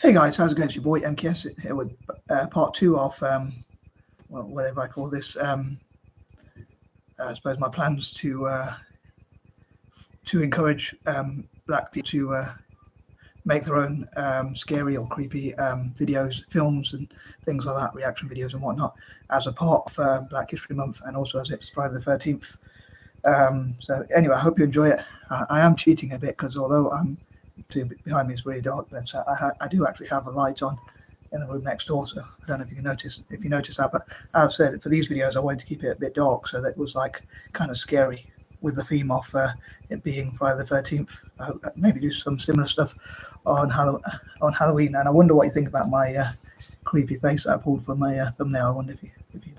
Hey guys, how's it going? It's your boy M.K.S here with part two of whatever I call this. I suppose my plans to encourage black people to make their own scary or creepy videos, films, and things like that, reaction videos and whatnot, as a part of Black History Month, and also as it's Friday the 13th. So anyway, I hope you enjoy it. I am cheating a bit because although behind me is really dark, but I do actually have a light on in the room next door, so I don't know if you notice that, but I've said for these videos I wanted to keep it a bit dark so that it was like kind of scary with the theme of it being Friday the 13th. Maybe do some similar stuff on Halloween, and I wonder what you think about my creepy face that I pulled for my thumbnail. I wonder if you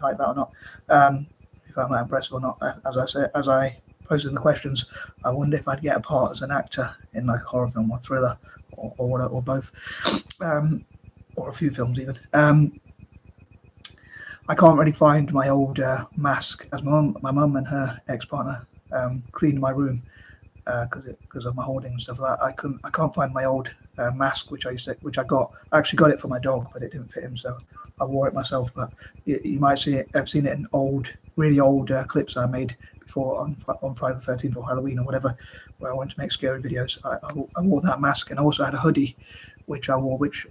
like that or not, if you found that impressive or not. As I posted in the questions, I wonder if I'd get a part as an actor in like a horror film or thriller or both, or a few films even. I can't really find my old mask, as my mum and her ex-partner cleaned my room because of my hoarding and stuff like that. I can't find my old mask which I got. I actually got it for my dog, but it didn't fit him, so I wore it myself. But you might see it. I've seen it in really old clips I made before on Friday the 13th or Halloween or whatever, where I wanted to make scary videos. I wore that mask, and I also had a hoodie which I wore, which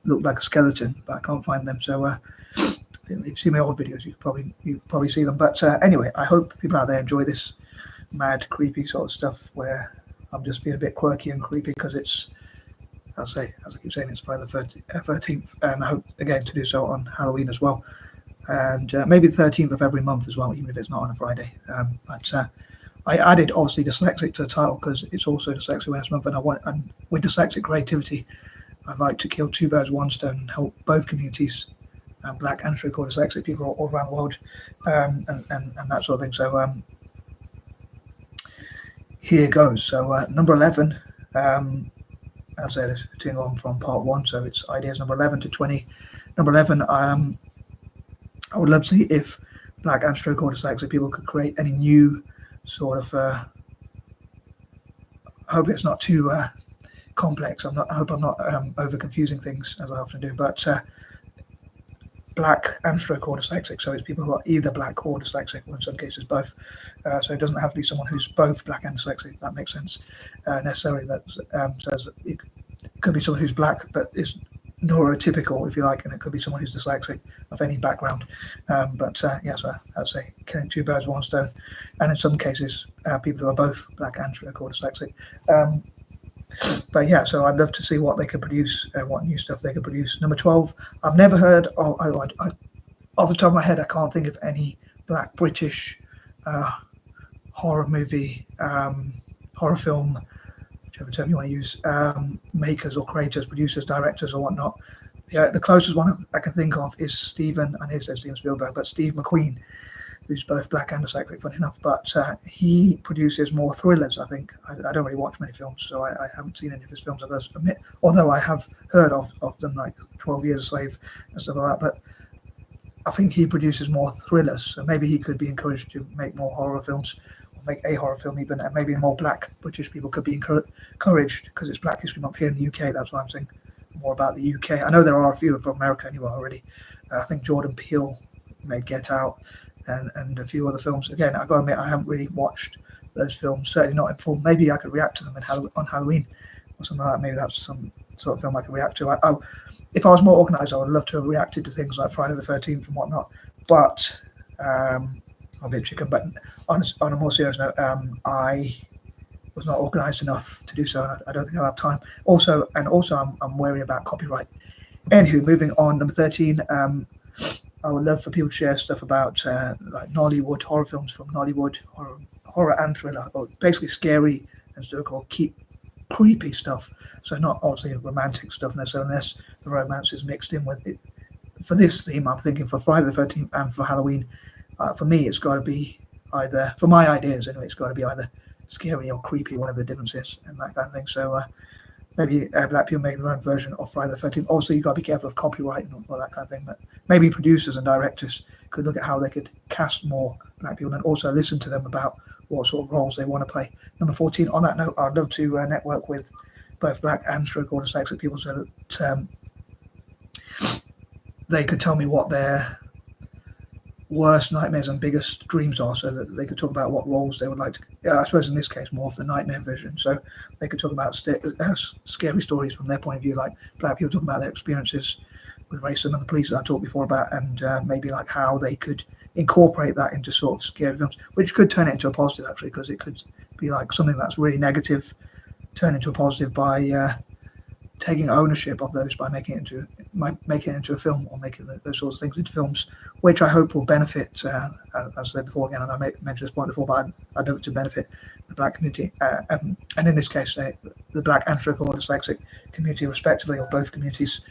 looked like a skeleton, but I can't find them. So if you've seen my old videos, you probably see them. But anyway, I hope people out there enjoy this mad, creepy sort of stuff where I'm just being a bit quirky and creepy because it's, as I keep saying, it's Friday the 13th, and I hope again to do so on Halloween as well, and maybe the 13th of every month as well, even if it's not on a Friday. But I added obviously dyslexic to the title because it's also Dyslexic Awareness Month, and with dyslexic creativity, I'd like to kill two birds with one stone and help both communities, black and stroke dyslexic people all around the world, and that sort of thing. So here goes. So number 11, as I said, it's continuing on from part one, so it's ideas number 11 to 20. Number 11, I would love to see if black and stroke dyslexic people could create any new sort of, I hope it's not too complex. I hope I'm not over confusing things as I often do, but black and stroke dyslexic, so it's people who are either black or dyslexic, or in some cases both. So it doesn't have to be someone who's both black and dyslexic, if that makes sense, necessarily. That says it could be someone who's black but is neurotypical, if you like, and it could be someone who's dyslexic of any background. But yeah, so I'd say killing two birds with one stone, and in some cases people who are both black and stroke dyslexic. But yeah, so I'd love to see what they could produce, what new stuff they could produce. Number 12, I've never heard of, off the top of my head, I can't think of any black British horror movie, horror film, whichever term you want to use, makers or creators, producers, directors or whatnot. Yeah, the closest one I can think of is Steven Spielberg, but Steve McQueen, who's both black and dyslexic, funny enough, but he produces more thrillers, I think. I don't really watch many films, so I haven't seen any of his films, I must admit, although I have heard of them, like 12 Years a Slave and stuff like that. But I think he produces more thrillers, so maybe he could be encouraged to make more horror films, or make a horror film even, and maybe more black British people could be encouraged, because it's Black History Month here in the UK. That's why I'm saying more about the UK. I know there are a few from America anyway already. I think Jordan Peele made Get Out, and a few other films. Again, I've got to admit, I haven't really watched those films, certainly not in full. Maybe I could react to them on Halloween or something like that. Maybe that's some sort of film I could react to. If I was more organised, I would love to have reacted to things like Friday the 13th and whatnot. But I'm a bit chicken. But on a more serious note, I was not organised enough to do so, and I don't think I'll have time. Also, I'm wary about copyright. Anywho, moving on, number 13. I would love for people to share stuff about like Nollywood, horror films from Nollywood, horror and thriller, or basically scary and sort of creepy stuff. So not obviously romantic stuff necessarily, unless the romance is mixed in with it. For this theme, I'm thinking for Friday the 13th and for Halloween, for me, it's got to be either, for my ideas anyway, it's got to be either scary or creepy, whatever the difference is, and that kind of thing. So maybe black people make their own version of Friday the 13th. Also, you've got to be careful of copyright and all that kind of thing. But maybe producers and directors could look at how they could cast more black people and also listen to them about what sort of roles they want to play. Number 14, on that note, I'd love to network with both black and stroke or dyslexic people, so that they could tell me what their worst nightmares and biggest dreams are, so that they could talk about what roles they would like to. I suppose in this case more of the nightmare version, so they could talk about scary stories from their point of view, like black people talking about their experiences with racism and the police that I talked before about, and maybe like how they could incorporate that into sort of scary films, which could turn it into a positive actually, because it could be like something that's really negative turn into a positive by taking ownership of those, by making it into a film, or making those sorts of things into films, which I hope will benefit, as I said before again, and I mentioned this point before, but I'd hope to benefit the black community, and in this case the black and stroke or dyslexic community respectively, or both communities.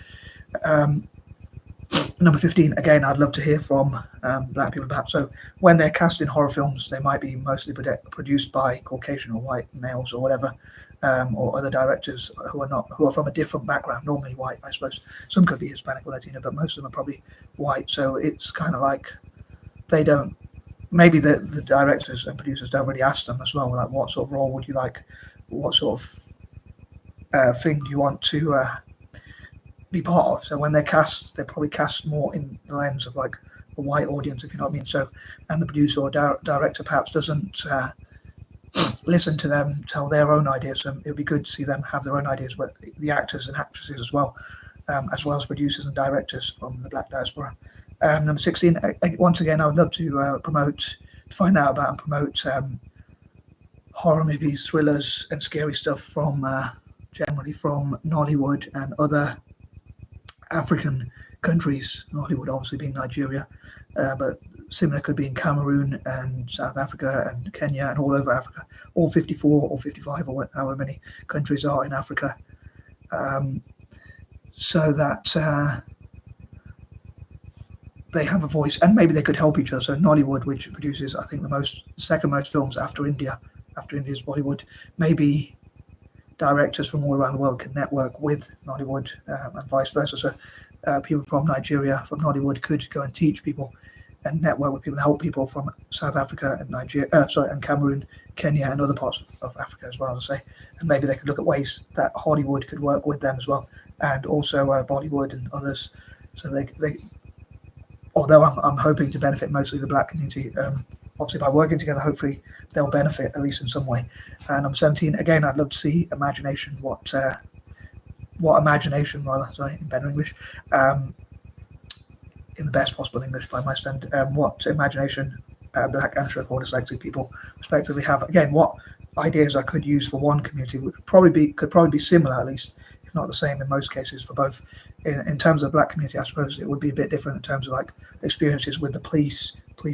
Number 15, again, I'd love to hear from black people about. So when they're cast in horror films, they might be mostly produced by Caucasian or white males or whatever, or other directors who are from a different background, normally white, I suppose. Some could be Hispanic or Latino, but most of them are probably white. So it's kind of like maybe the directors and producers don't really ask them as well, like what sort of role would you like, what sort of thing do you want to be part of. So when they're probably cast more in the lens of like a white audience, if you know what I mean. So, and the producer or director perhaps doesn't listen to them tell their own ideas. So it would be good to see them have their own ideas, but the actors and actresses as well as producers and directors from the black diaspora. Number 16, once again, I would love to find out about and promote horror movies, thrillers, and scary stuff from generally from Nollywood and other African countries, Nollywood obviously being Nigeria, but similar could be in Cameroon and South Africa and Kenya and all over Africa, all 54 or 55 or however many countries are in Africa, so that they have a voice, and maybe they could help each other. So Nollywood, which produces I think the second most films after India's Bollywood, maybe directors from all around the world can network with Nollywood and vice versa. So people from Nigeria, from Nollywood, could go and teach people and network with people and help people from South Africa and and Cameroon, Kenya, and other parts of Africa as well. Say, and maybe they could look at ways that Hollywood could work with them as well, and also Bollywood and others. So they although I'm hoping to benefit mostly the black community. Obviously, by working together, hopefully they'll benefit at least in some way. And number 17, again, I'd love to see imagination. What imagination, rather, sorry, in better English, in the best possible English by my stand. What imagination black and stroke or dyslexic people respectively have. Again, what ideas I could use for one community could probably be similar, at least, if not the same in most cases for both. In terms of the black community, I suppose it would be a bit different in terms of like experiences with the police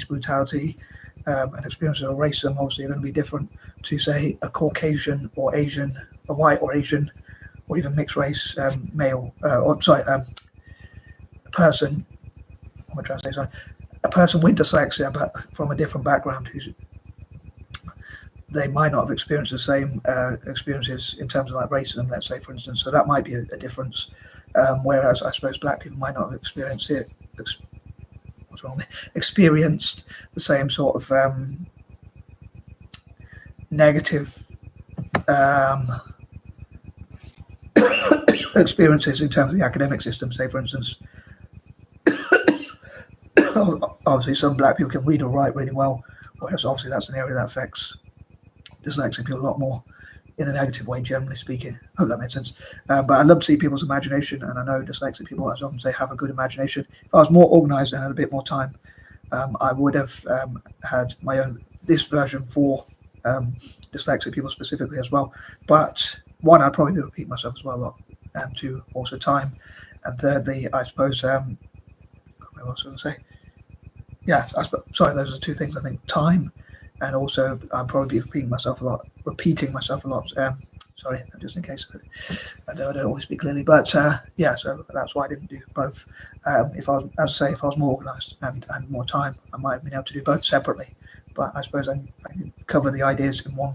brutality. And experiences of racism obviously are going to be different to, say, a Caucasian or Asian, a white or Asian, or even mixed race male, a person. I'm trying to say, sorry, a person with dyslexia, but from a different background, they might not have experienced the same experiences in terms of like racism, let's say, for instance. So that might be a difference. Whereas I suppose black people might not have experienced it. Experienced the same sort of negative experiences in terms of the academic system, say, for instance. Obviously, some black people can read or write really well, whereas obviously that's an area that affects dyslexic people a lot more in a negative way, generally speaking. I hope that makes sense. But I love to see people's imagination, and I know dyslexic people, as often say, have a good imagination. If I was more organised and had a bit more time, I would have had this version for dyslexic people specifically as well. But one, I'd probably repeat myself as well a lot, and two, also time, and thirdly, I suppose, what else was I going to say? Yeah, sorry, those are two things. I think time, and also I'd probably be repeating myself a lot. Sorry, just in case I don't always speak clearly, but yeah, so that's why I didn't do both. If I was more organised and more time, I might have been able to do both separately. But I suppose I can cover the ideas in one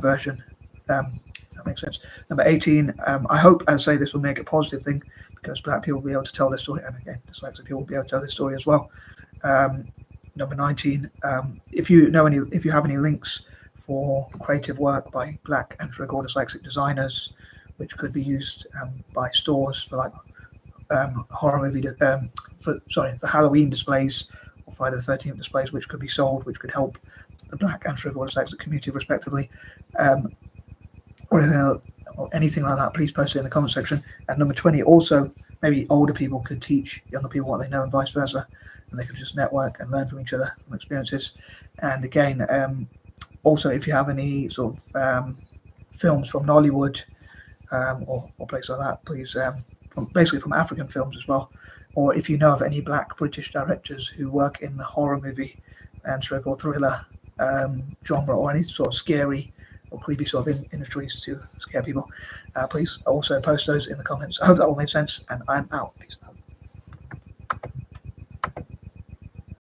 version. If that makes sense. Number 18. I hope, as I say, this will make a positive thing, because black people will be able to tell their story, and again, dyslexic people will be able to tell their story as well. Number 19. If you have any links for creative work by black and or dyslexic designers, which could be used by stores for like horror movie for Halloween displays or Friday the 13th displays, which could be sold, which could help the black and or dyslexic community respectively. Or anything like that, please post it in the comment section. And number 20, also maybe older people could teach younger people what they know and vice versa, and they could just network and learn from each other from experiences. And again, also if you have any sort of films from Nollywood or places like that, please, basically from African films as well, or if you know of any black British directors who work in the horror movie and stroke or thriller genre, or any sort of scary or creepy sort of industries to scare people, please also post those in the comments. I hope that all made sense, and I'm out. Peace.